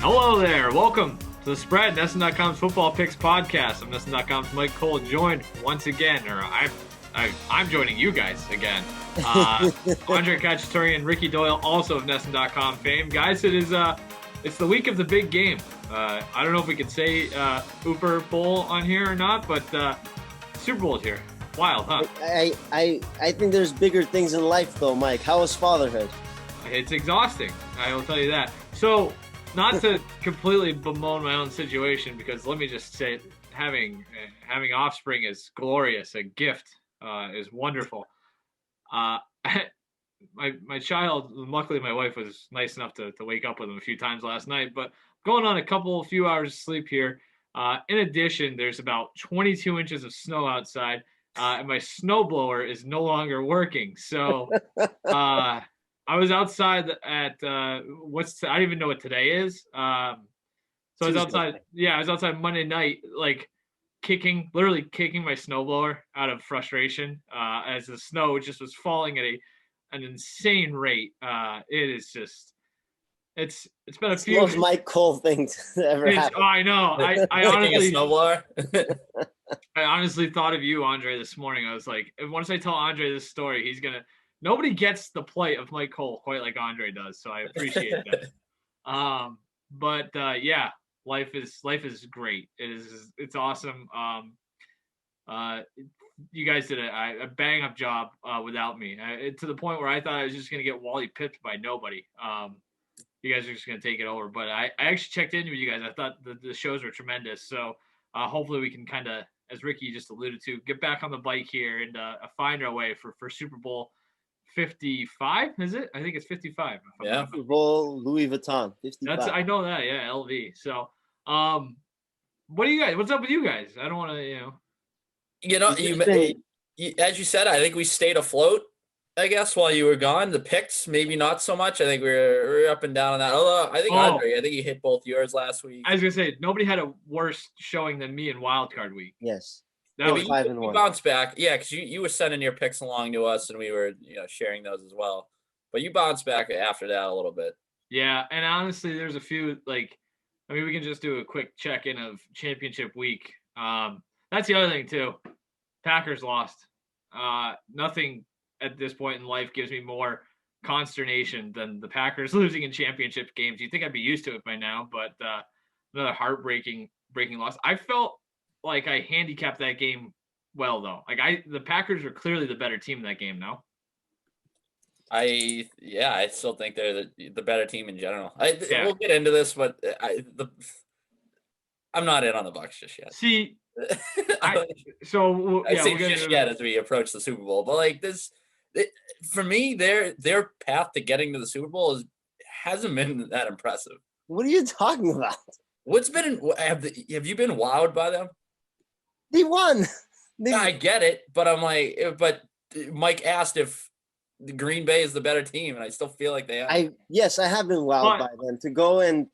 Hello there. Welcome to the Spread, NESN.com's Football Picks podcast. I'm NESN.com's Mike Cole, joined once again, or I'm joining you guys again. Andre Khatchaturian, Ricky Doyle, also of NESN.com fame. Guys, it's the week of the big game. I don't know if we could say Uber Bowl on here or not, but Super Bowl is here. Wild, huh? I think there's bigger things in life, though, Mike. How is fatherhood? It's exhausting. I will tell you that. So, not to completely bemoan my own situation, because let me just say, having offspring is glorious. A gift is wonderful. My child, luckily my wife was nice enough to wake up with him a few times last night, but going on a few hours of sleep here. In addition, there's about 22 inches of snow outside, and my snowblower is no longer working. So I was outside at I don't even know what today is. So I was outside. Yeah, I was outside Monday night, like literally kicking my snowblower out of frustration as the snow just was falling at an insane rate. It is just. It's been a few. It's the most Mike Cole thing to ever happen. Oh, I know. I honestly. A snowblower. I honestly thought of you, Andre, this morning. I was like, once I tell Andre this story, he's gonna. Nobody gets the plight of Mike Cole quite like Andre does, so I appreciate that. Yeah, life is great. It's awesome. You guys did a bang up job without me, to the point where I thought I was just gonna get Wally pipped by nobody. You guys are just gonna take it over, but I actually checked in with you guys. I thought the shows were tremendous, so hopefully we can kind of, as Ricky just alluded to, get back on the bike here and find our way for Super Bowl 55, is it? I think it's 55. Yeah, Super Bowl Louis Vuitton 55. I know that. Yeah, LV. So, what do you guys? What's up with you guys? I don't want to, you as you said, I think we stayed afloat, I guess, while you were gone. The picks, maybe not so much. I think we're up and down on that. Although I think Andre, I think you hit both yours last week. I was gonna say nobody had a worse showing than me in Wild Card Week. Yes. That was 5-1. You bounced back, yeah, because you were sending your picks along to us, and we were sharing those as well. But you bounced back after that a little bit. Yeah, and honestly, there's a few we can just do a quick check-in of championship week. That's the other thing too. Packers lost. Nothing at this point in life gives me more consternation than the Packers losing in championship games. You'd think I'd be used to it by now, but another heartbreaking loss. I felt like I handicapped that game well, though. The Packers were clearly the better team in that game, no? I still think they're the better team in general. We'll get into this, but I'm not in on the Bucs just yet. See, I say just yet as we approach the Super Bowl, but for me, their path to getting to the Super Bowl hasn't been that impressive. What are you talking about? Have you been wowed by them? They won. I get it, but but Mike asked if the Green Bay is the better team, and I still feel like they are. Yes, I have been wowed by them to go and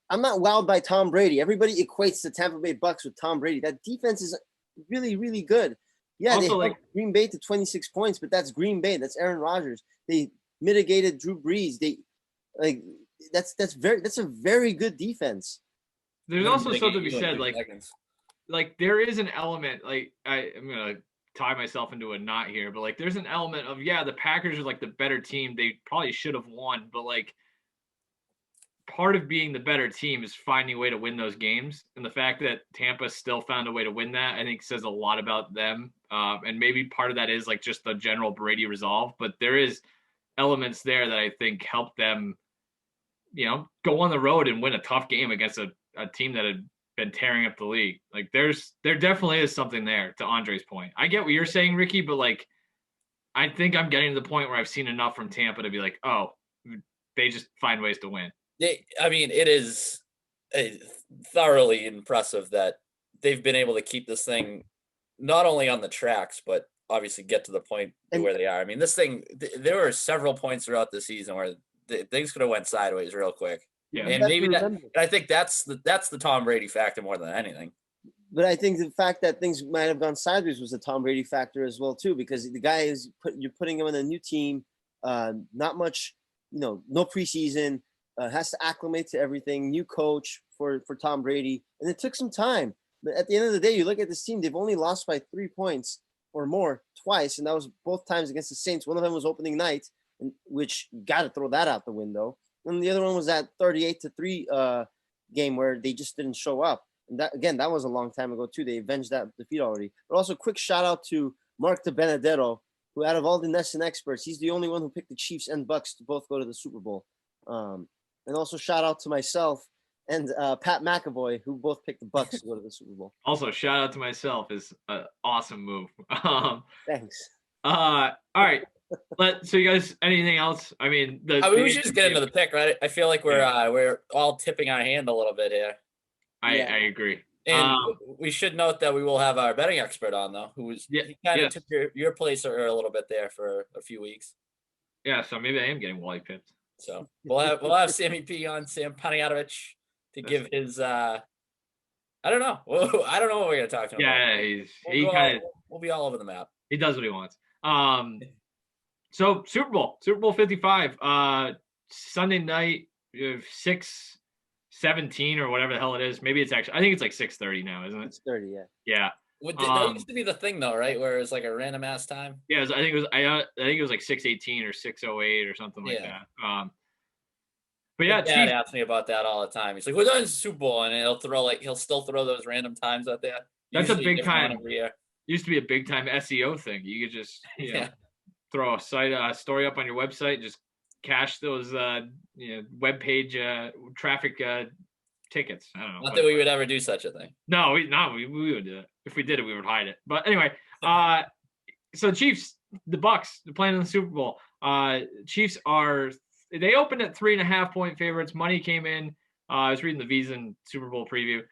I'm not wowed by Tom Brady. Everybody equates the Tampa Bay Bucs with Tom Brady. That defense is really, really good. Yeah, also, they held Green Bay to 26 points, but that's Green Bay. That's Aaron Rodgers. They mitigated Drew Brees. That's a very good defense. There's also something to be said, there is an element, I'm gonna tie myself into a knot here, but there's an element of the Packers are the better team. They probably should have won, but part of being the better team is finding a way to win those games, and the fact that Tampa still found a way to win that, I think, says a lot about them. And maybe part of that is just the general Brady resolve, but there is elements there that I think help them, go on the road and win a tough game against a team that had been tearing up the league. There definitely is something there, to Andre's point. I get what you're saying, Ricky, but I think I'm getting to the point where I've seen enough from Tampa to be they just find ways to win. It is thoroughly impressive that they've been able to keep this thing not only on the tracks, but obviously get to the point where they are. This thing, there were several points throughout the season where things could have went sideways real quick. Yeah, and maybe I think that's the Tom Brady factor more than anything. But I think the fact that things might have gone sideways was a Tom Brady factor as well too, because the guy you're putting him on a new team, not much, no preseason. has to acclimate to everything. New coach for Tom Brady, and it took some time. But at the end of the day, you look at this team; they've only lost by 3 points or more twice, and that was both times against the Saints. One of them was opening night, which you got to throw that out the window. And the other one was that 38-3 game where they just didn't show up. And that was a long time ago too. They avenged that defeat already. But also, quick shout out to Mark DeBenedetto, who out of all the NESN experts, he's the only one who picked the Chiefs and Bucs to both go to the Super Bowl. And also shout out to myself and Pat McAvoy, who both picked the Bucs to go to the Super Bowl. Also, shout out to myself is an awesome move. Thanks. All right. So you guys, anything else? I mean, we should just get into the pick, right? I feel like we're all tipping our hand a little bit here. I agree. And we should note that we will have our betting expert on, though, he kind of took your place a little bit there for a few weeks. Yeah, so maybe I am getting Wally pipped. So we'll have Sammy P on, Sam Panayotovich, to give his I don't know. I don't know what we're gonna talk to him about. We'll be all over the map. He does what he wants. So Super Bowl 55, Sunday night, 6:17 or whatever the hell it is. Maybe it's actually, I think it's like 6:30 now, isn't it? 6:30, yeah. Yeah. That used to be the thing though, right? Where it's like a random ass time. Yeah, I think it was like 6:18 or 6:08 or something like that. But yeah, Dad asks me about that all the time. He's like, "We're done the Super Bowl," and he'll still throw those random times out there. That's a big time. Used to be a big time SEO thing. You could just throw a story up on your website, just cash those web page traffic tickets. I don't know. Not that we would ever do such a thing. No, we would do it. If we did it, we would hide it. But anyway, so Chiefs, the Bucs, they're playing in the Super Bowl. Chiefs they opened at 3.5-point favorites. Money came in. I was reading the VSiN Super Bowl preview.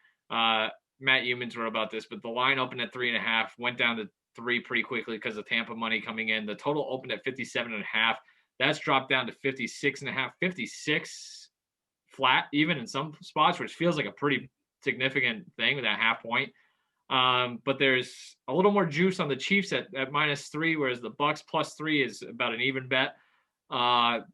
Matt Humans wrote about this, but the line opened at 3.5, went down to 3 pretty quickly because of Tampa money coming in. The total opened at 57.5. That's dropped down to 56.5, 56 flat even in some spots, which feels like a pretty significant thing with that half point. But there's a little more juice on the Chiefs at -3, whereas the Bucs +3 is about an even bet.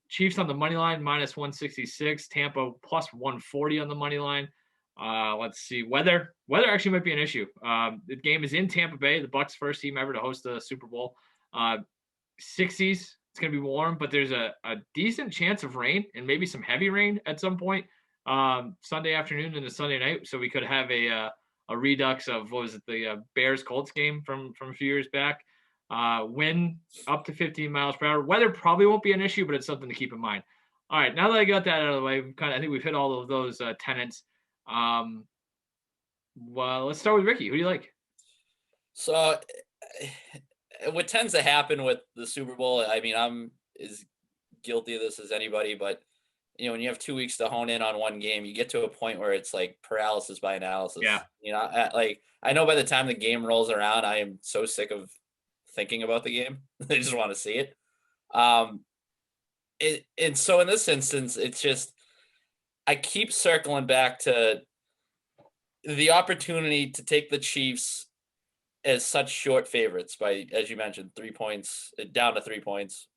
Chiefs on the money line -166, Tampa +140 on the money line. Let's see, weather actually might be an issue. The game is in Tampa Bay, the Bucs first team ever to host the Super Bowl. 60s, it's gonna be warm, but there's a decent chance of rain and maybe some heavy rain at some point Sunday afternoon into Sunday night. So we could have a redux of the Bears Colts game from a few years back. Wind up to 15 miles per hour. Weather probably won't be an issue, but it's something to keep in mind. All right, now that I got that out of the way, I think we've hit all of those tenets. Well, let's start with Ricky. Who do you like? So, what tends to happen with the Super Bowl, I mean, I'm as guilty of this as anybody, but when you have 2 weeks to hone in on one game, you get to a point where it's like paralysis by analysis. Yeah. I know by the time the game rolls around, I am so sick of thinking about the game. I just want to see it. And so in this instance, it's just, I keep circling back to the opportunity to take the Chiefs as such short favorites by, as you mentioned, 3 points, down to 3 points.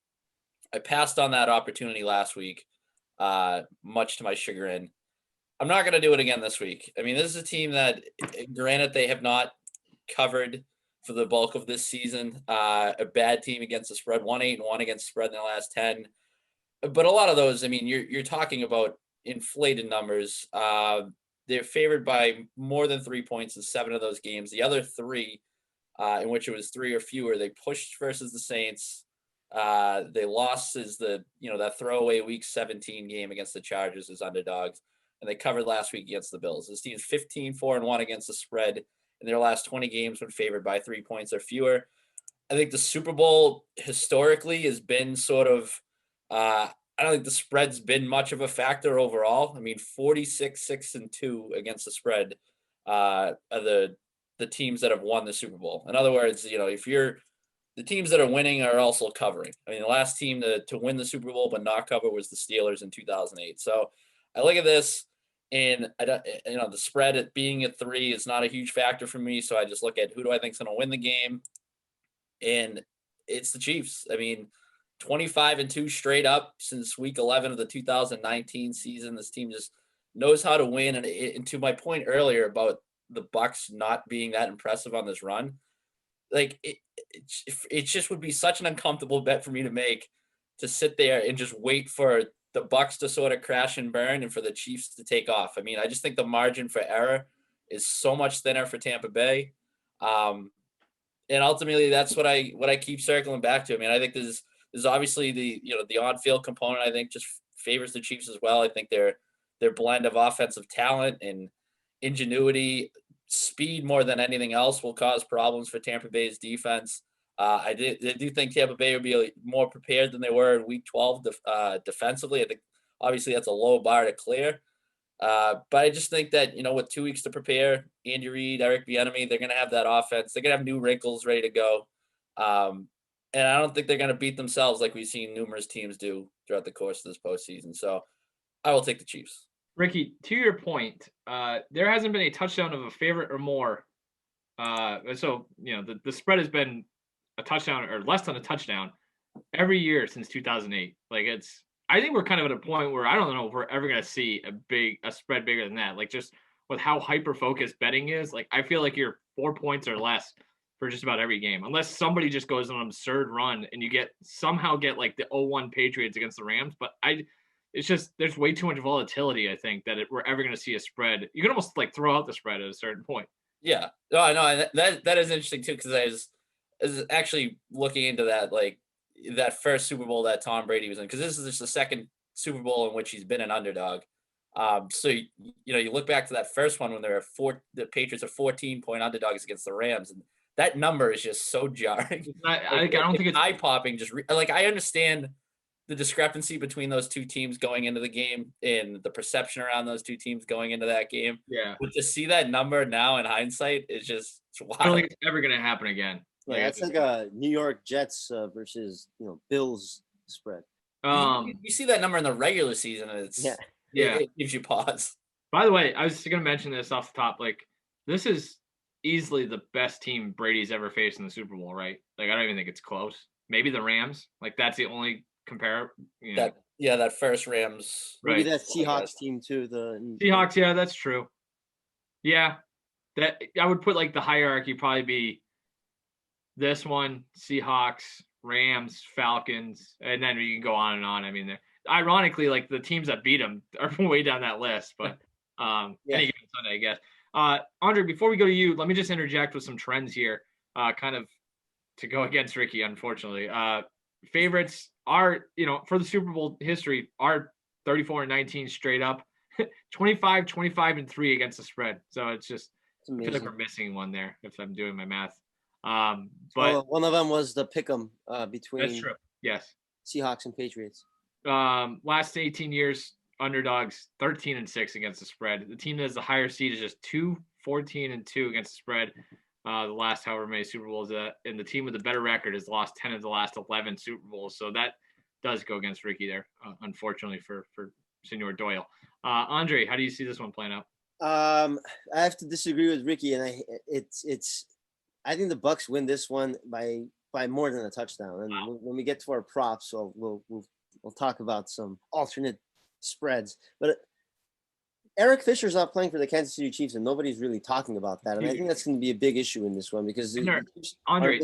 I passed on that opportunity last week, much to my chagrin. I'm not going to do it again this week. I mean, this is a team that, granted, they have not covered for the bulk of this season. A bad team against the spread, 1-8-1 against the spread in the last 10. But a lot of those, I mean, you're talking about inflated numbers. They're favored by more than 3 points in 7 of those games. The other 3, in which it was 3 or fewer, they pushed versus the Saints. They lost as that throwaway Week 17 game against the Chargers as underdogs, and they covered last week against the Bills. This team's 15-4-1 against the spread in their last 20 games when favored by 3 points or fewer. I think the Super Bowl historically has been sort of, I don't think the spread's been much of a factor overall. I mean, 46-6-2 against the spread are the teams that have won the Super Bowl. In other words, the teams that are winning are also covering. I mean, the last team to win the Super Bowl but not cover was the Steelers in 2008. So I look at this, and the spread at being at 3 is not a huge factor for me. So I just look at who do I think is going to win the game, and it's the Chiefs. I mean, 25-2 straight up since week 11 of the 2019 season. This team just knows how to win. And to my point earlier about the Bucs not being that impressive on this run, like it just would be such an uncomfortable bet for me to make, to sit there and just wait for the Bucs to sort of crash and burn and for the Chiefs to take off. I mean, I just think the margin for error is so much thinner for Tampa Bay. And ultimately that's what I keep circling back to. I mean, I think there's obviously the on-field component, I think, just favors the Chiefs as well. I think their blend of offensive talent and ingenuity, speed more than anything else will cause problems for Tampa Bay's defense. I do think Tampa Bay will be more prepared than they were in week 12 defensively. I think obviously that's a low bar to clear. But I just think that, with 2 weeks to prepare, Andy Reid, Eric Bieniemy, they're going to have that offense. They're going to have new wrinkles ready to go. And I don't think they're going to beat themselves like we've seen numerous teams do throughout the course of this postseason. So I will take the Chiefs. Ricky, to your point, there hasn't been a touchdown of a favorite or more. So, the spread has been a touchdown or less than a touchdown every year since 2008. Like, I think we're kind of at a point where I don't know if we're ever going to see a spread bigger than that. Like, just with how hyper-focused betting is, like, I feel like you're 4 points or less for just about every game, unless somebody just goes on an absurd run and you somehow get like the 0-1 Patriots against the Rams. But it's just, there's way too much volatility, I think, that we're ever going to see a spread. You can almost like throw out the spread at a certain point. Yeah. No, that is interesting too, because I was actually looking into that, like that first Super Bowl that Tom Brady was in, because this is just the second Super Bowl in which he's been an underdog. So you look back to that first one when the Patriots are 14-point underdogs against the Rams, and that number is just so jarring. I don't think it's eye-popping. I understand the discrepancy between those two teams going into the game and the perception around those two teams going into that game. Yeah. But to see that number now in hindsight is just wild. I don't think it's ever going to happen again. Yeah, it's like a New York Jets versus Bills spread. You see that number in the regular season, and it gives you pause. By the way, I was going to mention this off the top. Like, this is easily the best team Brady's ever faced in the Super Bowl, right? Like, I don't even think it's close. Maybe the Rams. Like, that's the only compare. That first Rams. Maybe that Seahawks team too. The Seahawks, yeah, that's true. Yeah, that I would put like the hierarchy probably be this one, Seahawks, Rams, Falcons, and then you can go on and on. I mean, ironically, like the teams that beat them are way down that list. But any given Sunday, I guess. Andre, before we go to you, let me just interject with some trends here, kind of to go against Ricky, unfortunately. Favorites are, for the Super Bowl history, are 34-19 straight up, 25-25-3 against the spread. So it's just, I feel like we're missing one there if I'm doing my math. But one of them was the pick'em between that's true. Yes. Seahawks and Patriots. Last 18 years, underdogs 13-6 against the spread. The team that has the higher seed is just 2-14-2 against the spread. The last however many Super Bowls, and the team with the better record has lost 10 of the last 11 Super Bowls. So that does go against Ricky there, unfortunately for Senor Doyle. Andre, how do you see this one playing out? I have to disagree with Ricky, and I think the Bucs win this one by more than a touchdown. And when we get to our props, so we'll talk about some alternate spreads. But Eric Fisher's not playing for the Kansas City Chiefs, and nobody's really talking about that. And I think that's going to be a big issue in this one because Andre,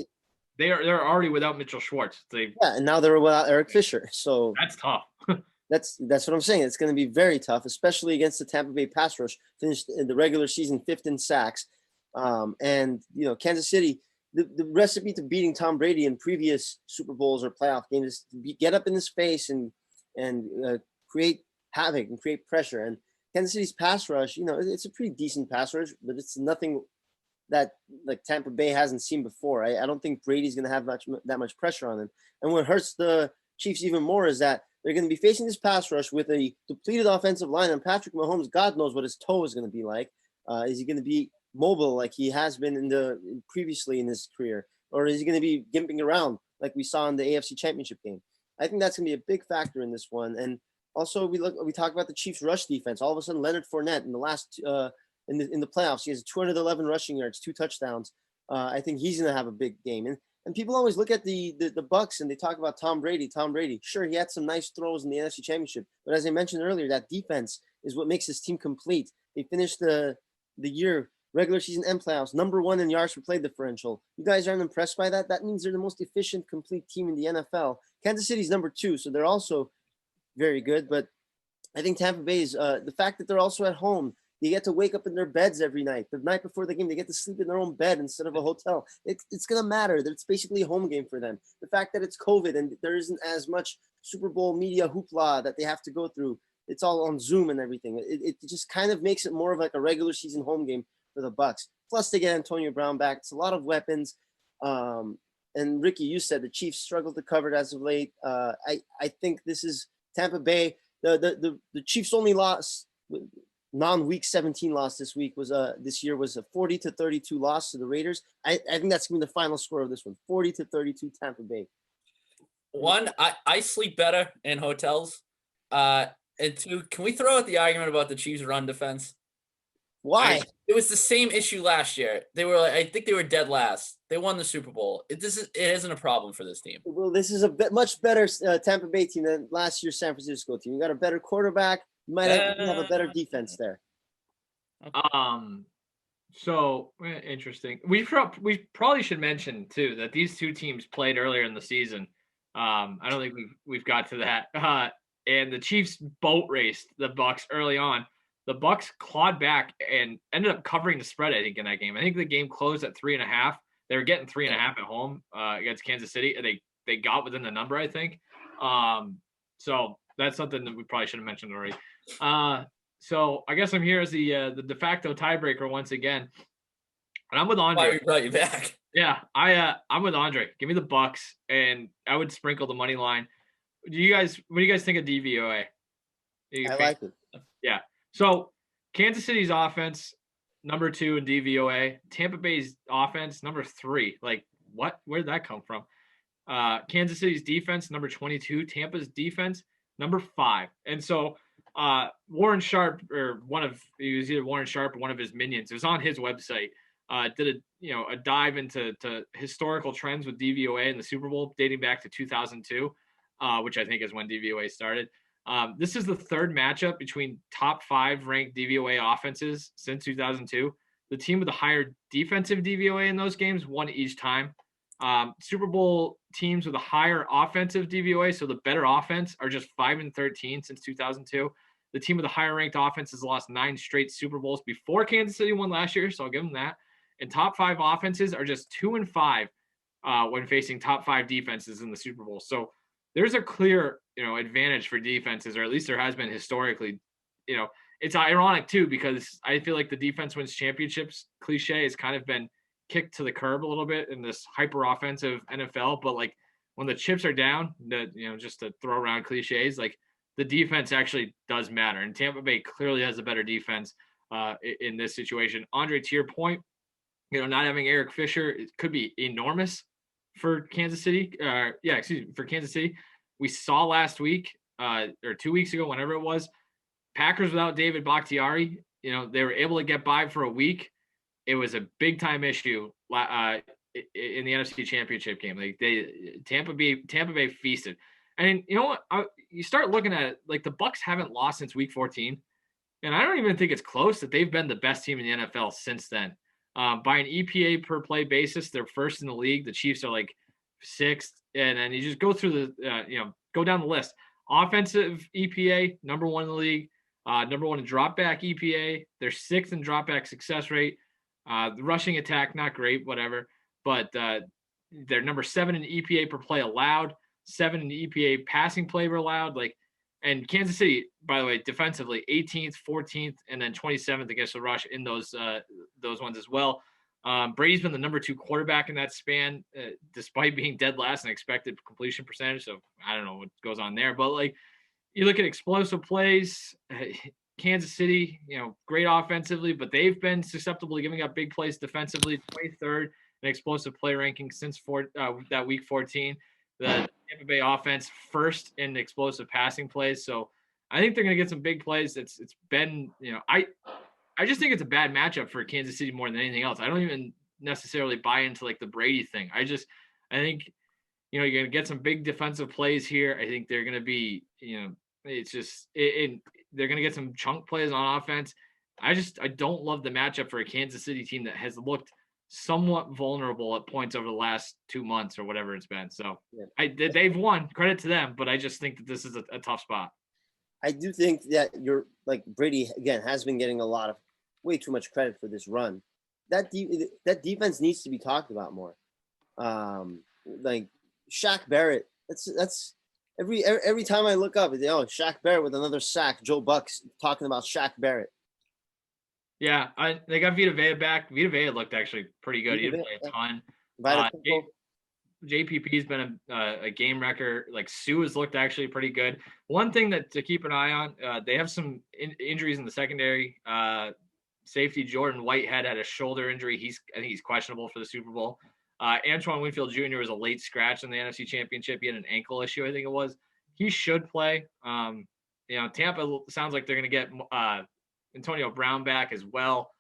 they're already without Mitchell Schwartz. And now they're without Eric Fisher. So that's tough. That's what I'm saying. It's going to be very tough, especially against the Tampa Bay pass rush. Finished in the regular season 5th in sacks. And Kansas City, the recipe to beating Tom Brady in previous Super Bowls or playoff games is to get up in his face and create havoc and create pressure. And Kansas City's pass rush, it's a pretty decent pass rush, but it's nothing that like Tampa Bay hasn't seen before. I don't think Brady's going to have that much pressure on him. And what hurts the Chiefs even more is that they're going to be facing this pass rush with a depleted offensive line, and Patrick Mahomes, God knows what his toe is going to be like. Is he going to be mobile like he has been previously in his career, or is he going to be gimping around like we saw in the AFC Championship game? I think that's going to be a big factor in this one. And also we talk about the Chiefs' rush defense. All of a sudden, Leonard Fournette in the last in the playoffs, he has 211 rushing yards, 2 touchdowns. I think he's going to have a big game. And And people always look at the Bucs and they talk about Tom Brady. Tom Brady, sure, he had some nice throws in the NFC Championship, but as I mentioned earlier, that defense is what makes his team complete. They finished the year, regular season and playoffs, number 1 in yards per play differential. You guys aren't impressed by that? That means they're the most efficient, complete team in the NFL. Kansas City's number 2, so they're also very good. But I think Tampa Bay is the fact that they're also at home. They get to wake up in their beds every night. The night before the game, they get to sleep in their own bed instead of a hotel. It's going to matter. It's basically a home game for them. The fact that it's COVID and there isn't as much Super Bowl media hoopla that they have to go through. It's all on Zoom and everything. It just kind of makes it more of like a regular season home game for the Bucs. Plus, they get Antonio Brown back. It's a lot of weapons. And Ricky, you said the Chiefs struggled to cover it as of late. I think this is Tampa Bay. The Chiefs' only loss, non-week 17 loss this year was a 40-32 loss to the Raiders. I think that's gonna be the final score of this one. 40-32 Tampa Bay. One, I sleep better in hotels. And two, can we throw out the argument about the Chiefs' run defense? Why? It was the same issue last year. They were, I think they were dead last. They won the Super Bowl. It isn't a problem for this team. Well, this is a much better Tampa Bay team than last year's San Francisco team. You got a better quarterback. You might have a better defense there. So interesting. We probably should mention too that these two teams played earlier in the season. I don't think we've got to that. And the Chiefs boat raced the Bucs early on. The Bucs clawed back and ended up covering the spread, I think, in that game. I think the game closed at 3.5. They were getting 3.5 at home against Kansas City, and they got within the number, I think. So that's something that we probably should have mentioned already. So I guess I'm here as the de facto tiebreaker once again, and I'm with Andre. Why we brought you back? Yeah, I'm with Andre. Give me the Bucs, and I would sprinkle the money line. What do you guys think of DVOA? I like it. Yeah. So Kansas City's offense, number 2 in DVOA. Tampa Bay's offense, number 3. Like, what? Where did that come from? Kansas City's defense, number 22. Tampa's defense, number 5. And so Warren Sharp, he was either Warren Sharp or one of his minions, it was on his website, did a dive into historical trends with DVOA in the Super Bowl dating back to 2002, which I think is when DVOA started. This is the third matchup between top 5 ranked DVOA offenses since 2002. The team with the higher defensive DVOA in those games won each time. Super Bowl teams with a higher offensive DVOA, so the better offense, are just 5-13 since 2002. The team with the higher ranked offense has lost 9 straight Super Bowls before Kansas City won last year, so I'll give them that. And top 5 offenses are just 2-5 when facing top 5 defenses in the Super Bowl. So there's a clear, advantage for defenses, or at least there has been historically. It's ironic too, because I feel like the defense wins championships cliche has kind of been kicked to the curb a little bit in this hyper offensive NFL. But like when the chips are down, just to throw around cliches, like the defense actually does matter. And Tampa Bay clearly has a better defense in this situation. Andre, to your point, not having Eric Fisher, it could be enormous for Kansas City. For Kansas City. We saw last week or 2 weeks ago, whenever it was, Packers without David Bakhtiari, they were able to get by for a week. It was a big time issue in the NFC Championship game. Like Tampa Bay feasted. And you know what? You start looking at it, like the Bucs haven't lost since week 14. And I don't even think it's close that they've been the best team in the NFL since then. By an EPA per play basis, they're first in the league. The Chiefs are like 6th. And then you just go through go down the list. Offensive EPA, number 1 in the league. Number 1 in drop back EPA. They're 6th in drop back success rate. The rushing attack, not great, whatever. But they're number 7 in EPA per play allowed. 7 in EPA passing play allowed. And Kansas City, by the way, defensively, 18th, 14th, and then 27th against the rush in those ones as well. Brady's been the number 2 quarterback in that span, despite being dead last in expected completion percentage. So I don't know what goes on there. But you look at explosive plays, Kansas City, great offensively, but they've been susceptible to giving up big plays defensively. 23rd in explosive play ranking since that week 14. The Tampa Bay offense first in explosive passing plays. So I think they're going to get some big plays. It's been, I just think it's a bad matchup for Kansas City more than anything else. I don't even necessarily buy into the Brady thing. I think, you're going to get some big defensive plays here. I think they're going to be, it's just they're going to get some chunk plays on offense. I don't love the matchup for a Kansas City team that has looked somewhat vulnerable at points over the last 2 months or whatever it's been. So they've won, credit to them, but I just think that this is a tough spot. I do think that you're like Brady again has been getting way too much credit for this run. That defense needs to be talked about more. Like Shaq Barrett, that's every time I look up, Shaq Barrett with another sack. Joe Bucs talking about Shaq Barrett. Yeah, they got Vita Vea back. Vita Vea looked actually pretty good. He didn't play a ton. JPP's been a game wrecker. Like Sue has looked actually pretty good. One thing to keep an eye on, they have some injuries in the secondary. Safety Jordan Whitehead had a shoulder injury. I think he's questionable for the Super Bowl. Antoine Winfield Jr. was a late scratch in the NFC Championship. He had an ankle issue, I think it was. He should play. Tampa sounds like they're going to get Antonio Brown back as well.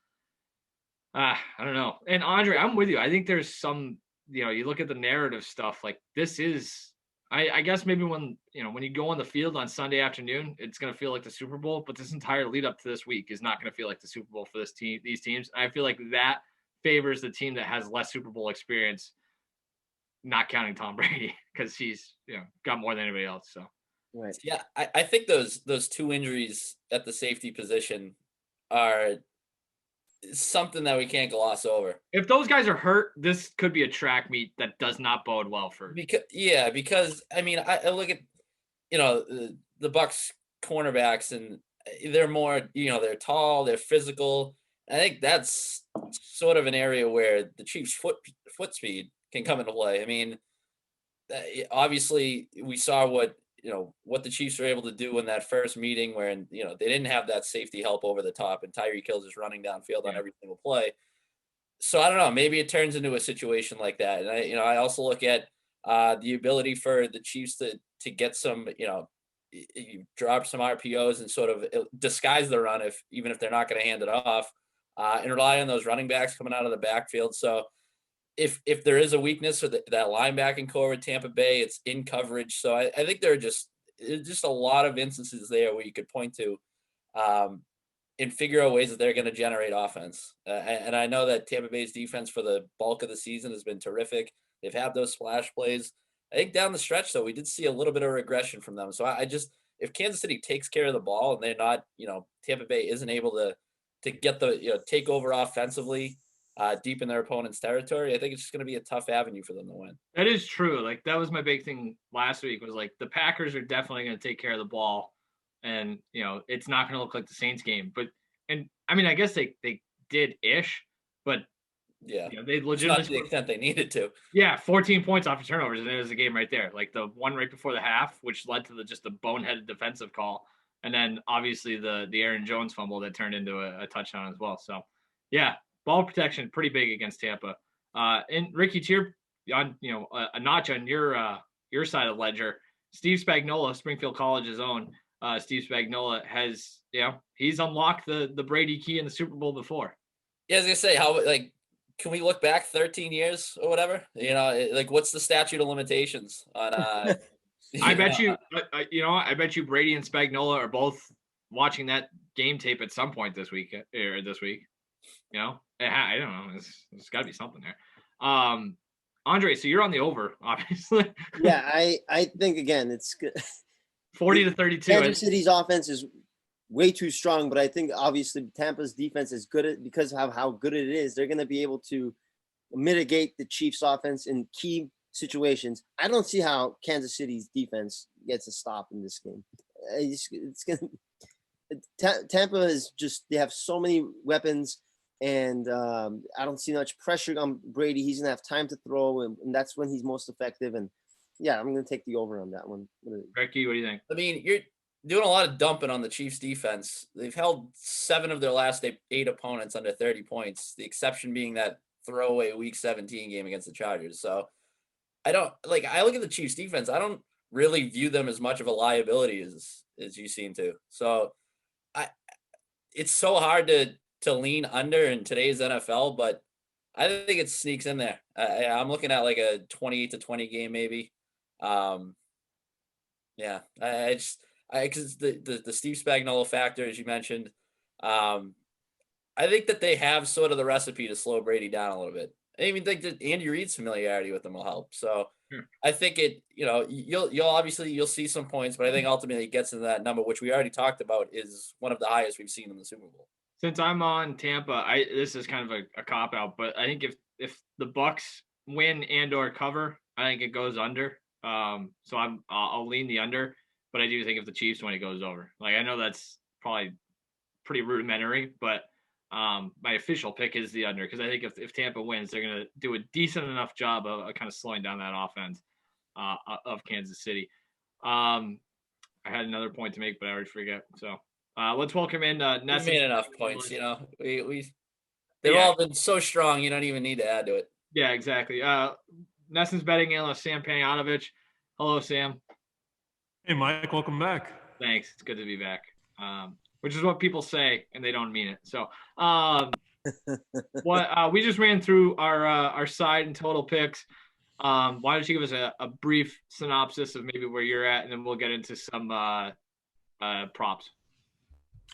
I don't know. And Andre, I'm with you. I think there's some, you look at the narrative stuff, like this is, I guess maybe when you go on the field on Sunday afternoon, it's going to feel like the Super Bowl, but this entire lead up to this week is not going to feel like the Super Bowl for these teams. I feel like that favors the team that has less Super Bowl experience, not counting Tom Brady, because he's, got more than anybody else. So. Right. Yeah, I think those two injuries at the safety position are something that we can't gloss over. If those guys are hurt, this could be a track meet that does not bode well for. Because I mean, I look at the Bucs cornerbacks, and they're more they're tall, they're physical. I think that's sort of an area where the Chiefs' foot speed can come into play. I mean, obviously we saw what the Chiefs were able to do in that first meeting where, they didn't have that safety help over the top and Tyreek Hill just running downfield on every single play. So I don't know, maybe it turns into a situation like that. And I also look at the ability for the Chiefs to get some, you drop some RPOs and sort of disguise the run even if they're not going to hand it off, and rely on those running backs coming out of the backfield. So if there is a weakness for that linebacking core with Tampa Bay, it's in coverage. So I think there are just a lot of instances there where you could point to and figure out ways that they're going to generate offense. And I know that Tampa Bay's defense for the bulk of the season has been terrific. They've had those splash plays. I think down the stretch, though, we did see a little bit of regression from them. So if Kansas City takes care of the ball and they're not, Tampa Bay isn't able to get the, take over offensively, deep in their opponent's territory, I think it's just going to be a tough avenue for them to win. That is true. Like that was my big thing last week was like the Packers are definitely going to take care of the ball, and it's not going to look like the Saints game. And I mean I guess they did ish, but yeah, they legitimately not to the extent they needed to. Yeah, 14 points off of turnovers, and it was a game right there. Like the one right before the half, which led to just the boneheaded defensive call, and then obviously the Aaron Jones fumble that turned into a touchdown as well. So yeah. Ball protection pretty big against Tampa. And Ricky, to a notch on your side of the ledger, Steve Spagnuolo, Springfield College's own Steve Spagnuolo, has he's unlocked the Brady key in the Super Bowl before. Yeah, I was gonna say, how can we look back 13 years or whatever? What's the statute of limitations on? I bet you Brady and Spagnuolo are both watching that game tape at some point this week. I don't know. There's got to be something there. Andre, so you're on the over, obviously. Yeah, I think again it's good. 40-32. Kansas City's offense is way too strong, but I think obviously Tampa's defense is good because of how good it is. They're going to be able to mitigate the Chiefs' offense in key situations. I don't see how Kansas City's defense gets a stop in this game. Tampa is just, they have so many weapons, and I don't see much pressure on Brady. He's gonna have time to throw, and that's when he's most effective. And yeah, I'm gonna take the over on that one. Becky, what do you think? I mean, you're doing a lot of dumping on the Chiefs defense. They've held 7 of their last 8 opponents under 30 points, the exception being that throwaway week 17 game against the Chargers. So I look at the Chiefs defense, I don't really view them as much of a liability as you seem to. So it's so hard to lean under in today's NFL, but I think it sneaks in there. I'm looking at like a 28-20 game, maybe. Yeah, because the Steve Spagnuolo factor, as you mentioned, I think that they have sort of the recipe to slow Brady down a little bit. I even think that Andy Reid's familiarity with them will help. So I think you'll see some points, but I think ultimately it gets into that number, which we already talked about, is one of the highest we've seen in the Super Bowl. Since I'm on Tampa, this is kind of a cop out, but I think if the Bucs win and or cover, I think it goes under. So I'll lean the under, but I do think if the Chiefs win, it goes over. Like, I know that's probably pretty rudimentary, but my official pick is the under, because I think if Tampa wins, they're going to do a decent enough job of kind of slowing down that offense of Kansas City. I had another point to make, but I already forget. So let's welcome in NESN. We made enough points, they've all been so strong. You don't even need to add to it. Yeah, exactly. NESN's betting analyst Sam Panayotovich. Hello, Sam. Hey, Mike. Welcome back. Thanks. It's good to be back. Which is what people say, and they don't mean it. So, we just ran through our side and total picks. Why don't you give us a brief synopsis of maybe where you're at, and then we'll get into some props.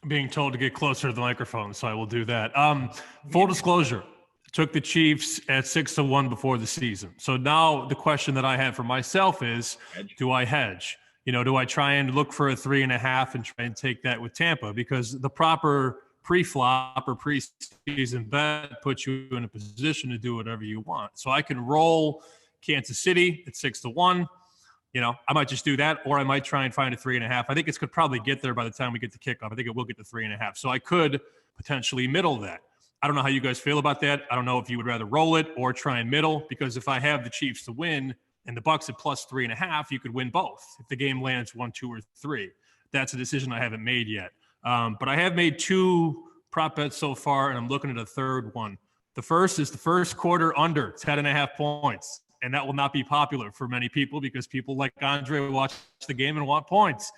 Being told to get closer to the microphone, so I will do that. Full disclosure, took the Chiefs at 6-1 before the season. So now the question that I have for myself is, do I hedge? Do I try and look for a 3.5 and try and take that with Tampa? Because the proper pre-flop or preseason bet puts you in a position to do whatever you want. So I can roll Kansas City at 6-1. I might just do that, or I might try and find a 3.5. I think it's could probably get there by the time we get to kickoff. I think it will get to 3.5. So I could potentially middle that. I don't know how you guys feel about that. I don't know if you would rather roll it or try and middle, because if I have the Chiefs to win and the Bucs at plus 3.5, you could win both if the game lands 1, 2, or 3. That's a decision I haven't made yet. But I have made 2 prop bets so far, and I'm looking at a third one. The first is the first quarter under 10.5 points. And that will not be popular for many people, because people like Andre watch the game and want points.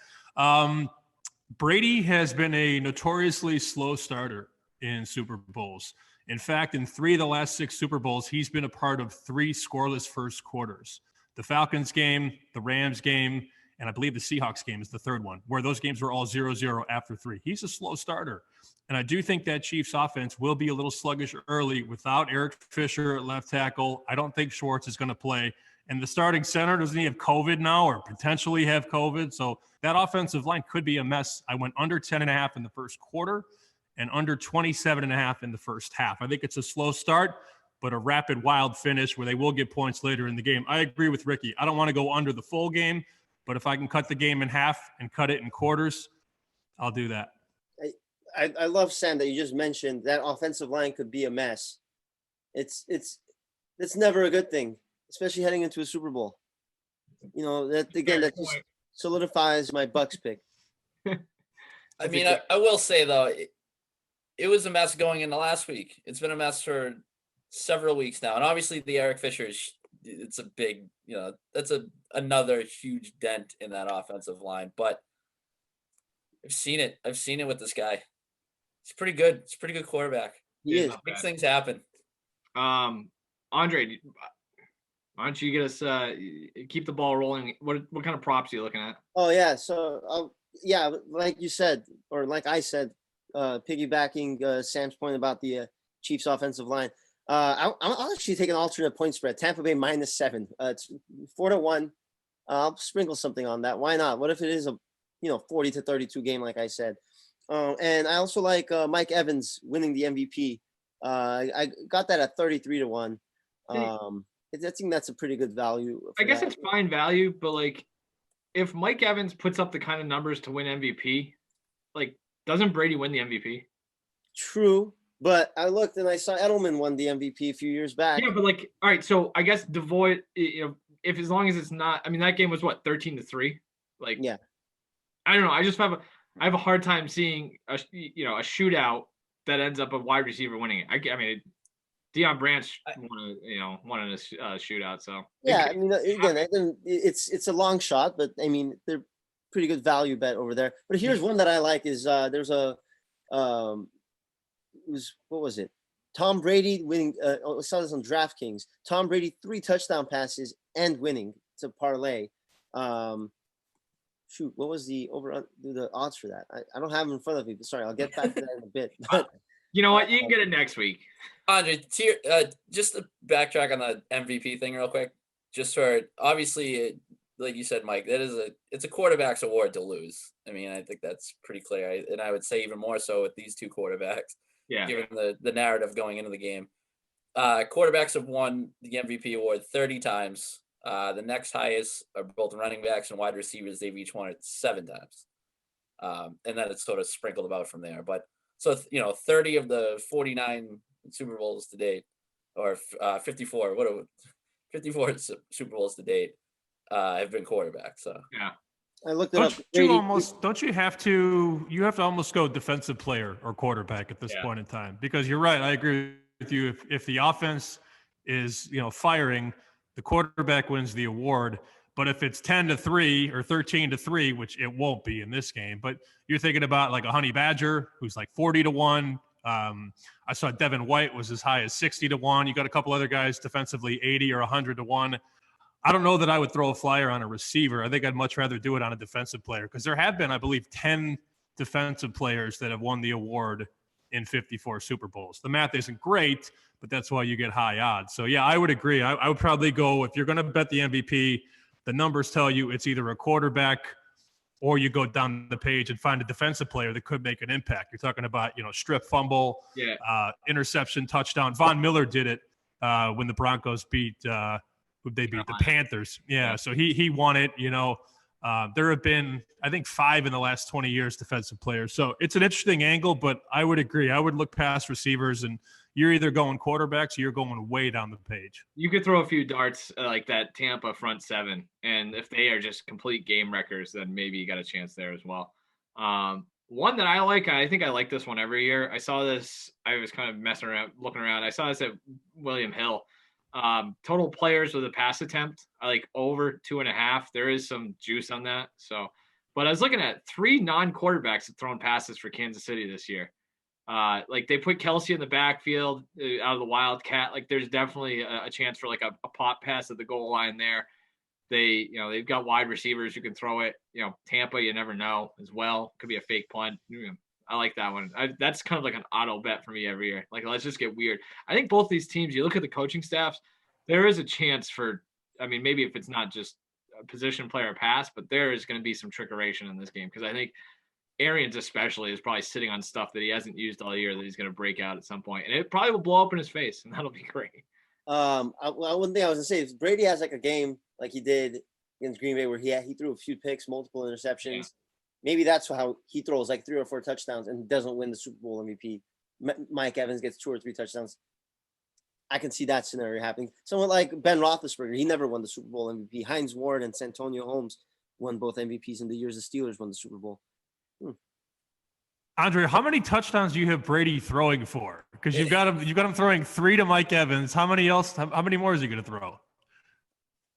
Brady has been a notoriously slow starter in Super Bowls. In fact, in 3 of the last 6 Super Bowls, he's been a part of 3 scoreless first quarters. The Falcons game, the Rams game, and I believe the Seahawks game is the third one, where those games were all 0-0 after 3. He's a slow starter. And I do think that Chiefs offense will be a little sluggish early without Eric Fisher at left tackle. I don't think Schwartz is going to play. And the starting center, doesn't he have COVID now, or potentially have COVID? So that offensive line could be a mess. I went under 10.5 in the first quarter and under 27.5 in the first half. I think it's a slow start, but a rapid, wild finish where they will get points later in the game. I agree with Ricky. I don't want to go under the full game, but if I can cut the game in half and cut it in quarters, I'll do that. I love, Sam, that you just mentioned that offensive line could be a mess. It's never a good thing, especially heading into a Super Bowl. That just solidifies my Bucs pick. I mean, I will say though, it was a mess going into last week. It's been a mess for several weeks now, and obviously the Eric Fisher it's a big, that's another huge dent in that offensive line. But I've seen it with this guy. He's pretty good. He's a pretty good quarterback. He is. Makes things happen. Andre, why don't you get us keep the ball rolling? What kind of props are you looking at? Oh yeah, so like you said, or like I said, piggybacking Sam's point about the Chiefs offensive line. I'll actually take an alternate point spread. Tampa Bay -7. It's 4-1. I'll sprinkle something on that. Why not? What if it is a 40-32 game, like I said? And I also like Mike Evans winning the MVP. I got that at 33-1. I think that's a pretty good value. I guess it's fine value, but like, if Mike Evans puts up the kind of numbers to win MVP, like, doesn't Brady win the MVP? True, but I looked and I saw Edelman won the MVP a few years back. Yeah, but like, all right, so I guess devoid, if as long as it's not, I mean, that game was what, 13-3? Like, yeah, I don't know. I just have a hard time seeing a shootout that ends up a wide receiver winning it. I mean, Deion Branch won in a shootout. So yeah, I mean, again, it's a long shot, but I mean, they're pretty good value bet over there. But here's one that I like is there's a what was it? Tom Brady winning. I saw this on DraftKings. Tom Brady 3 touchdown passes and winning to parlay. Shoot, what was the odds for that? I don't have them in front of me. Sorry, I'll get back to that in a bit. But you know what? You can get it next week. Andre, just to backtrack on the MVP thing real quick, just for obviously, like you said, Mike, it's a quarterback's award to lose. I mean, I think that's pretty clear, and I would say even more so with these 2 quarterbacks. Yeah. Given the narrative going into the game, quarterbacks have won the MVP award 30 times. The next highest are both running backs and wide receivers. They've each won it 7 times, and then it's sort of sprinkled about from there. But so 30 of the 49 Super Bowls to date, or 54. 54 Super Bowls to date have been quarterbacks. So yeah. I looked it up. Don't you have to almost go defensive player or quarterback at this point in time? Because you're right. I agree with you. If the offense is, firing, the quarterback wins the award. But if it's 10-3 or 13-3, which it won't be in this game, but you're thinking about like a Honey Badger who's like 40-1. I saw Devin White was as high as 60-1. You got a couple other guys defensively 80 or 100-1. I don't know that I would throw a flyer on a receiver. I think I'd much rather do it on a defensive player because there have been, I believe, 10 defensive players that have won the award in 54 Super Bowls. The math isn't great, but that's why you get high odds. So, yeah, I would agree. I would probably go, if you're going to bet the MVP, the numbers tell you it's either a quarterback or you go down the page and find a defensive player that could make an impact. You're talking about, strip fumble, interception, touchdown. Von Miller did it when the Broncos beat who'd they beat? The Panthers. Yeah, so he won it, There have been, I think, 5 in the last 20 years defensive players. So it's an interesting angle, but I would agree. I would look past receivers, and you're either going quarterbacks or you're going way down the page. You could throw a few darts like that Tampa front 7, and if they are just complete game wreckers, then maybe you got a chance there as well. One that I like, I think I like this one every year. I saw this, I was kind of messing around, looking around. I saw this at William Hill. Total players with a pass attempt, I like over 2.5. There is some juice on that. So, but I was looking at 3 non-quarterbacks have thrown passes for Kansas City this year. Like they put Kelsey in the backfield out of the Wildcat. Like there's definitely a chance for like a pop pass at the goal line there. They've got wide receivers who can throw it. Tampa, you never know as well. Could be a fake punt. I like that one. That's kind of like an auto bet for me every year. Like, let's just get weird. I think both these teams, you look at the coaching staffs, there is a chance for, maybe if it's not just a position player pass, but there is going to be some trickeration in this game. Because I think Arians especially is probably sitting on stuff that he hasn't used all year that he's going to break out at some point. And it probably will blow up in his face, and that'll be great. One thing I was going to say is Brady has like a game like he did against Green Bay where he threw a few picks, multiple interceptions. Yeah. Maybe that's how he throws like 3 or 4 touchdowns and doesn't win the Super Bowl MVP. Mike Evans gets 2 or 3 touchdowns. I can see that scenario happening. Someone like Ben Roethlisberger, he never won the Super Bowl MVP. Hines Ward and Santonio Holmes won both MVPs in the years the Steelers won the Super Bowl. Andre, how many touchdowns do you have Brady throwing for? Because you've got him throwing 3 to Mike Evans. How many more is he going to throw?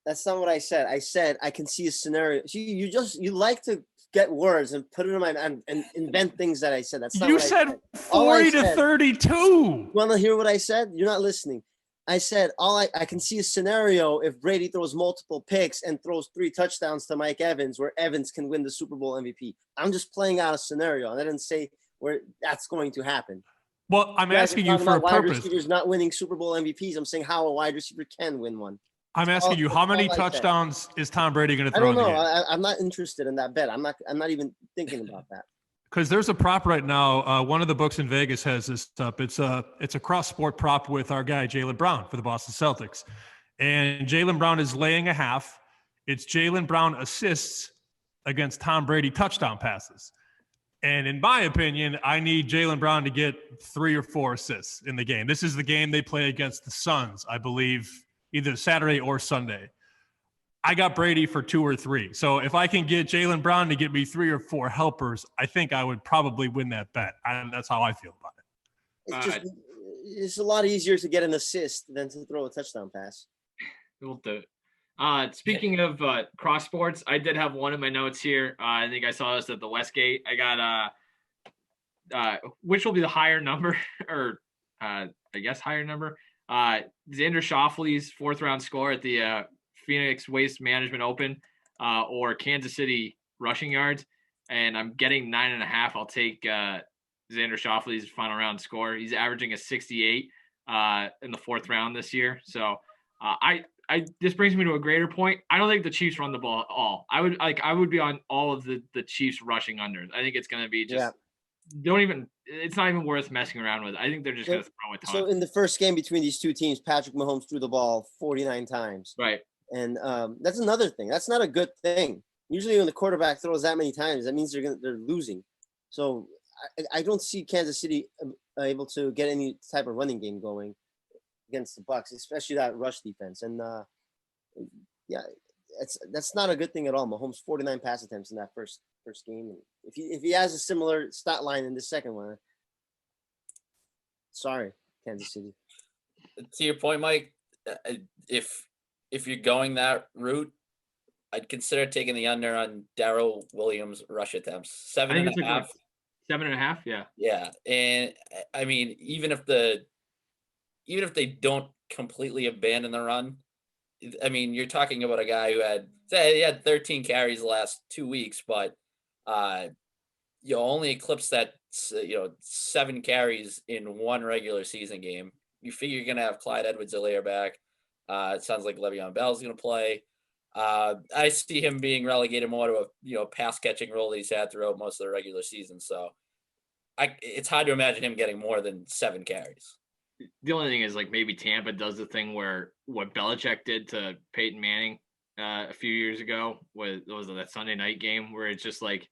That's not what I said. I said I can see a scenario. You like to get words and put it in my and invent things that I said. That's not what I said. 40 to 32. You want to hear what I said? You're not listening. I said I can see a scenario if Brady throws multiple picks and throws 3 touchdowns to Mike Evans where Evans can win the Super Bowl MVP. I'm just playing out a scenario. I didn't say where that's going to happen. Well, I'm asking you for a purpose. Wide receivers not winning Super Bowl MVPs. I'm saying how a wide receiver can win one. I'm asking you, how many touchdowns is Tom Brady going to throw? I don't know. I'm not interested in that bet. I'm not even thinking about that. Because there's a prop right now. One of the books in Vegas has this up. It's a cross-sport prop with our guy Jaylen Brown for the Boston Celtics, and Jaylen Brown is laying a half. It's Jaylen Brown assists against Tom Brady touchdown passes. And in my opinion, I need Jaylen Brown to get 3 or 4 assists in the game. This is the game they play against the Suns, I believe, either Saturday or Sunday. I got Brady for 2 or 3. So if I can get Jaylen Brown to get me 3 or 4 helpers, I think I would probably win that bet. And that's how I feel about it. It's a lot easier to get an assist than to throw a touchdown pass. We'll do it. Speaking of cross sports, I did have one in my notes here. I think I saw this at the Westgate. I got which will be the higher number or I guess higher number. Xander Schauffele's 4th round score at the Phoenix Waste Management Open, or Kansas City rushing yards, and I'm getting 9.5. I'll take Xander Schauffele's final round score. He's averaging a 68 in the 4th round this year. So this brings me to a greater point. I don't think the Chiefs run the ball at all. I would be on all of the Chiefs rushing unders. I think it's going to be just it's not even worth messing around with. I think they're just going to throw a ton. So in the first game between these two teams, Patrick Mahomes threw the ball 49 times. Right. And that's another thing. That's not a good thing. Usually when the quarterback throws that many times, that means they're losing. So I don't see Kansas City able to get any type of running game going against the Bucs, especially that rush defense. And that's not a good thing at all. Mahomes 49 pass attempts in that first game. And if he has a similar stat line in the second one, sorry, Kansas City. To your point, Mike, if you're going that route, I'd consider taking the under on Darrell Williams rush attempts. 7.5. 7.5, yeah. Yeah, and I mean, even if they don't completely abandon the run, I mean, you're talking about a guy who had 13 carries the last 2 weeks, but only eclipsed that 7 carries in one regular season game. You figure you're gonna have Clyde Edwards-Helaire back. It sounds like Le'Veon Bell's gonna play. I see him being relegated more to a pass catching role that he's had throughout most of the regular season. So it's hard to imagine him getting more than 7 carries. The only thing is, like, maybe Tampa does the thing where what Belichick did to Peyton Manning a few years ago was that Sunday night game where it's just like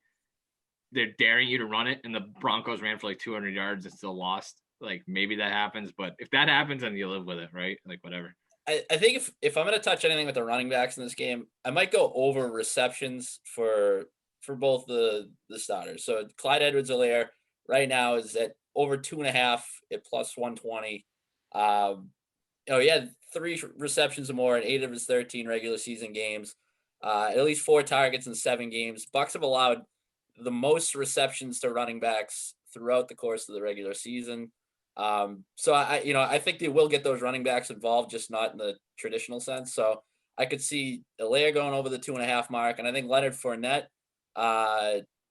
they're daring you to run it, and the Broncos ran for like 200 yards and still lost. Like, maybe that happens, but if that happens, then you live with it, right? Like, whatever. I think if I'm going to touch anything with the running backs in this game, I might go over receptions for both the starters. So Clyde Edwards-Helaire right now is at over 2.5 at plus 120. He had 3 receptions or more in 8 of his 13 regular season games. At least 4 targets in 7 games. Bucs have allowed the most receptions to running backs throughout the course of the regular season. So I think they will get those running backs involved, just not in the traditional sense. So I could see Helaire going over the 2.5 mark, and I think Leonard Fournette,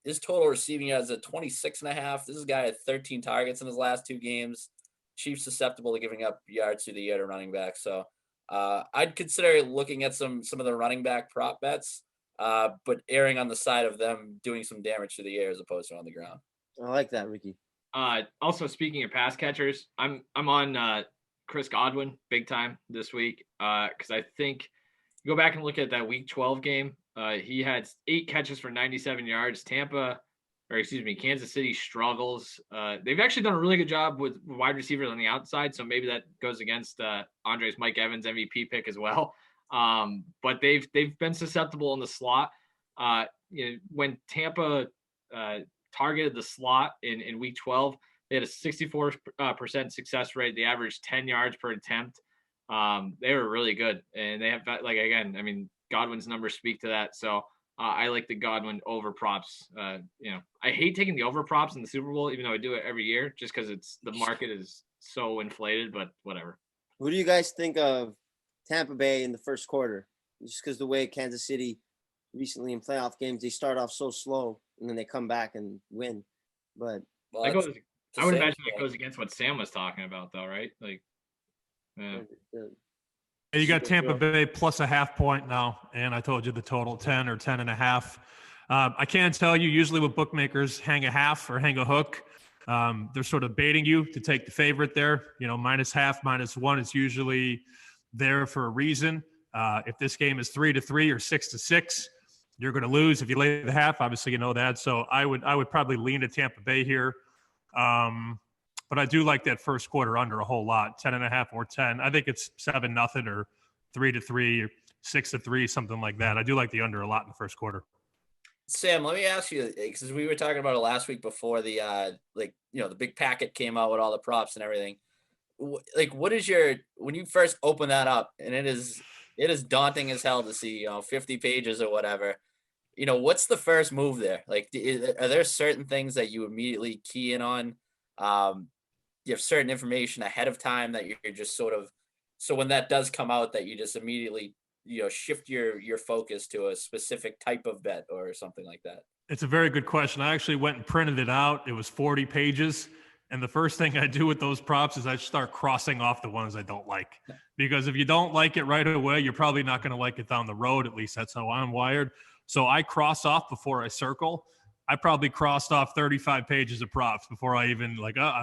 his total receiving yards at 26.5. This guy had 13 targets in his last 2 games. Chiefs susceptible to giving up yards through the air to running back. So I'd consider looking at some of the running back prop bets, but erring on the side of them doing some damage to the air as opposed to on the ground. I like that, Ricky. Also, speaking of pass catchers, I'm on Chris Godwin big time this week because I think you go back and look at that Week 12 game. He had 8 catches for 97 yards. Kansas City struggles. They've actually done a really good job with wide receivers on the outside, so maybe that goes against Andre's Mike Evans MVP pick as well. But they've been susceptible in the slot. When Tampa targeted the slot in Week 12, they had a 64% success rate. They averaged 10 yards per attempt. They were really good, and they have Godwin's numbers speak to that. So I like the Godwin over props. I hate taking the over props in the Super Bowl, even though I do it every year, just because the market is so inflated. But whatever. Who do you guys think of Tampa Bay in the first quarter? Just because the way Kansas City recently in playoff games, they start off so slow and then they come back and win. But I would imagine that goes against what Sam was talking about, though, right? Like, yeah. You got Tampa Bay plus a half point now, and I told you the total 10 or 10.5. I can tell you, usually when bookmakers hang a half or hang a hook, they're sort of baiting you to take the favorite there. Minus half, -1 is usually there for a reason. If this game is 3-3 or 6-6, you're going to lose. If you lay the half, obviously you know that. So I would probably lean to Tampa Bay here. But I do like that first quarter under a whole lot, 10.5 or 10. I think it's 7-0 or 3-3 or 6-3, something like that. I do like the under a lot in the first quarter. Sam, let me ask you, because we were talking about it last week before the the big packet came out with all the props and everything. Like, what is when you first open that up, and it is daunting as hell to see 50 pages or whatever. What's the first move there? Like, are there certain things that you immediately key in on? have certain information ahead of time that you're just sort of, so when that does come out, that you just immediately, shift your focus to a specific type of bet or something like that? It's a very good question. I actually went and printed it out. It was 40 pages. And the first thing I do with those props is I start crossing off the ones I don't like. Because if you don't like it right away, you're probably not going to like it down the road. At least that's how I'm wired. So I cross off before I circle. I probably crossed off 35 pages of props before I even I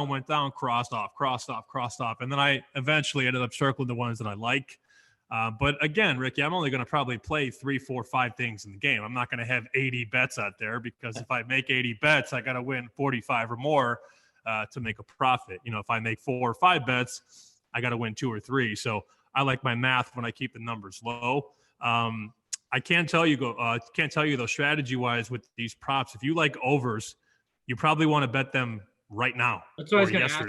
went down, crossed off. And then I eventually ended up circling the ones that I like. But again, Ricky, I'm only going to probably play 3, 4, 5 things in the game. I'm not going to have 80 bets out there, because if I make 80 bets, I got to win 45 or more to make a profit. If I make 4 or 5 bets, I got to win 2 or 3. So I like my math when I keep the numbers low. I can't tell you though, strategy wise with these props, if you like overs, you probably want to bet them right now. That's what I was going to ask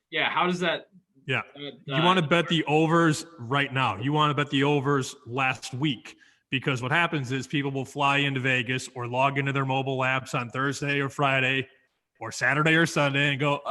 you. How does that? Yeah. You want to bet the overs right now. You want to bet the overs last week, because what happens is people will fly into Vegas or log into their mobile apps on Thursday or Friday or Saturday or Sunday and go,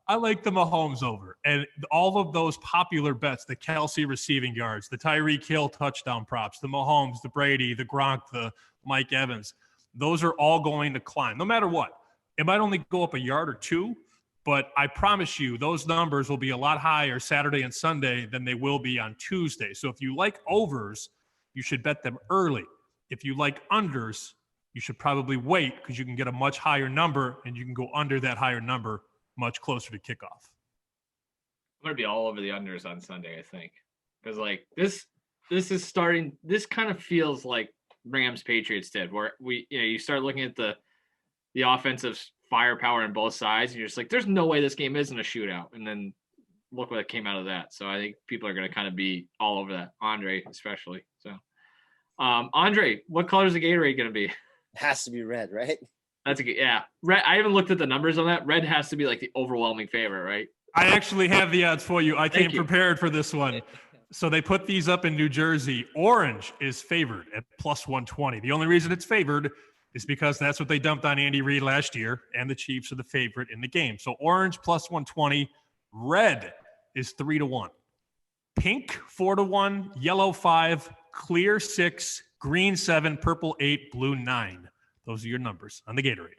I like the Mahomes over. And all of those popular bets, the Kelsey receiving yards, the Tyreek Hill touchdown props, the Mahomes, the Brady, the Gronk, the Mike Evans, those are all going to climb no matter what. It might only go up a yard or 2, but I promise you those numbers will be a lot higher Saturday and Sunday than they will be on Tuesday. So if you like overs, you should bet them early. If you like unders, you should probably wait, because you can get a much higher number and you can go under that higher number much closer to kickoff. I'm going to be all over the unders on Sunday, I think. Because this is starting, this kind of feels like Rams Patriots did, where you start looking at the offensive firepower on both sides, and you're just like, there's no way this game isn't a shootout. And then look what came out of that. So I think people are going to kind of be all over that. Andre, especially. So, Andre, what color is the Gatorade going to be? It has to be red, right? That's red. I haven't looked at the numbers on that. Red has to be like the overwhelming favorite, right? I actually have the odds for you. I came prepared for this one. So they put these up in New Jersey. Orange is favored at plus 120. The only reason it's favored is because that's what they dumped on Andy Reid last year, and the Chiefs are the favorite in the game. So orange plus 120. Red is 3-1. Pink 4-1. Yellow 5. Clear 6. Green 7. Purple 8. Blue 9. Those are your numbers on the Gatorade.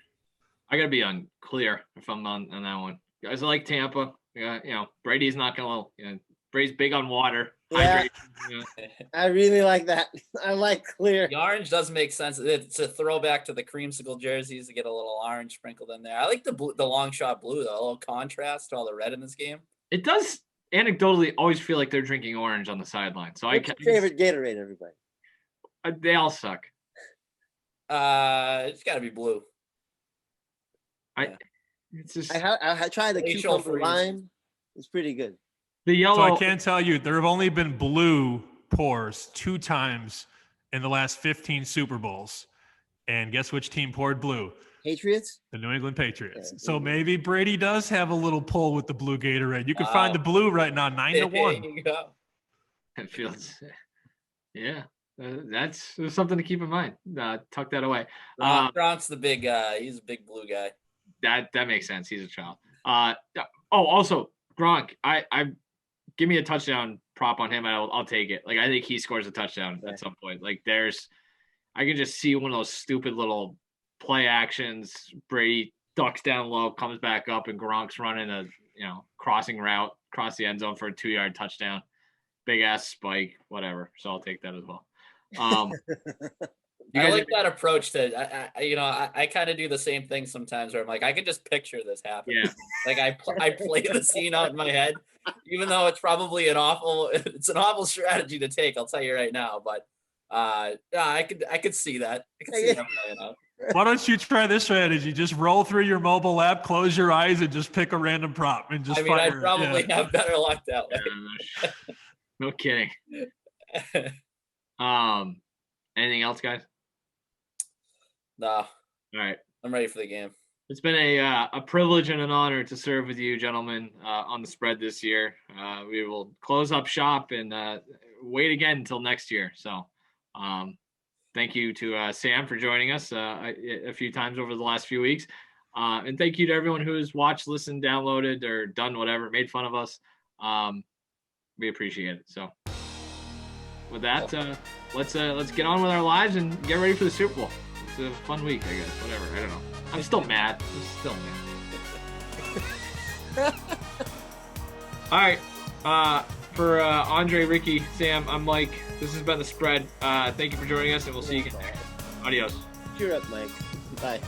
I got to be on clear if I'm on that one. Guys, I like Tampa. Brady's not going to Brady's big on water. Yeah. I really like that. I like clear. The orange does make sense. It's a throwback to the creamsicle jerseys to get a little orange sprinkled in there. I like the long shot blue, though. A little contrast to all the red in this game. It does anecdotally always feel like they're drinking orange on the sideline. So What's your favorite Gatorade, everybody? They all suck. It's got to be blue. I tried the cucumber lime. It's pretty good. The yellow. So I can tell you there have only been blue pours 2 times in the last 15 Super Bowls. And guess which team poured blue? Patriots? The New England Patriots. Yeah, so maybe Brady does have a little pull with the blue Gatorade. You can find the blue right now, 9-1. There you go. It feels, that's something to keep in mind. Tuck that away. Gronk's the big he's a big blue guy. That makes sense. He's a child. Also Gronk, I give me a touchdown prop on him, and I'll take it. I think he scores a touchdown at some point. I can just see one of those stupid little play actions. Brady ducks down low, comes back up, and Gronk's running a crossing route across the end zone for a 2-yard touchdown. Big ass spike, whatever. So I'll take that as well. I like that approach to I kind of do the same thing sometimes where I'm like, I can just picture this happening. Yeah. I play the scene out in my head, even though it's probably an awful strategy to take. I'll tell you right now, but I could see that. I could see that playing out. Why don't you try this strategy? Just roll through your mobile app, close your eyes, and just pick a random prop and just fire. I'd probably have better luck that way. No kidding. Anything else, guys? No. All right. I'm ready for the game. It's been a privilege and an honor to serve with you, gentlemen, on the spread this year. We will close up shop and wait again until next year. So thank you to Sam for joining us a few times over the last few weeks. And thank you to everyone who's watched, listened, downloaded, or done whatever, made fun of us. We appreciate it. So with that, let's get on with our lives and get ready for the Super Bowl. It's a fun week, I guess. Whatever. I don't know. I'm still mad. All right. For Andre, Ricky, Sam, I'm Mike. This has been The Spread. Thank you for joining us, and we'll see you again. Adios. Cheer up, Mike. Bye.